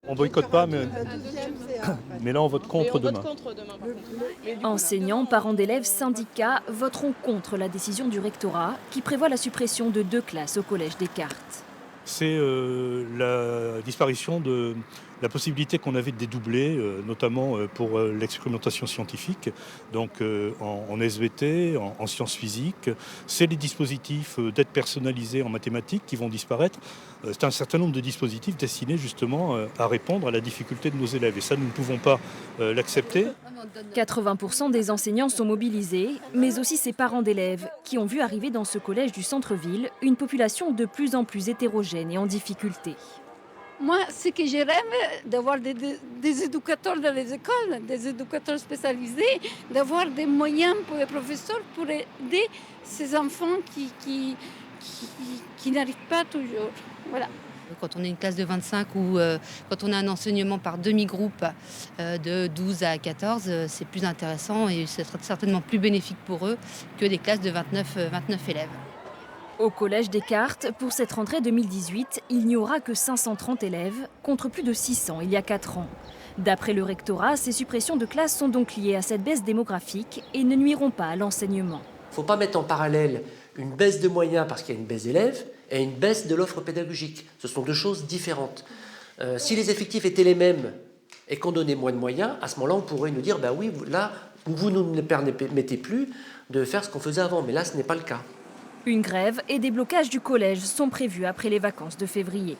On boycotte pas, mais là on vote contre demain. Enseignants, parents d'élèves, syndicats voteront contre la décision du rectorat qui prévoit la suppression de 2 classes au collège Descartes. C'est la disparition de la possibilité qu'on avait de dédoubler, notamment pour l'expérimentation scientifique, donc en SVT, en sciences physiques. C'est les dispositifs d'aide personnalisée en mathématiques qui vont disparaître. C'est un certain nombre de dispositifs destinés justement à répondre à la difficulté de nos élèves. Et ça, nous ne pouvons pas l'accepter. 80% des enseignants sont mobilisés, mais aussi ces parents d'élèves qui ont vu arriver dans ce collège du centre-ville une population de plus en plus hétérogène et en difficulté. Moi, ce que je rêve, d'avoir des éducateurs dans les écoles, des éducateurs spécialisés, d'avoir des moyens pour les professeurs pour aider ces enfants qui n'arrivent pas toujours. Voilà. Quand on est une classe de 25 ou quand on a un enseignement par demi-groupe de 12 à 14, c'est plus intéressant et ce sera certainement plus bénéfique pour eux que des classes de 29 élèves. Au collège Descartes, pour cette rentrée 2018, il n'y aura que 530 élèves, contre plus de 600 il y a 4 ans. D'après le rectorat, ces suppressions de classes sont donc liées à cette baisse démographique et ne nuiront pas à l'enseignement. Il ne faut pas mettre en parallèle une baisse de moyens parce qu'il y a une baisse d'élèves et une baisse de l'offre pédagogique. Ce sont deux choses différentes. Si les effectifs étaient les mêmes et qu'on donnait moins de moyens, à ce moment-là, on pourrait nous dire, oui, là, vous ne nous permettez plus de faire ce qu'on faisait avant. Mais là, ce n'est pas le cas. Une grève et des blocages du collège sont prévus après les vacances de février.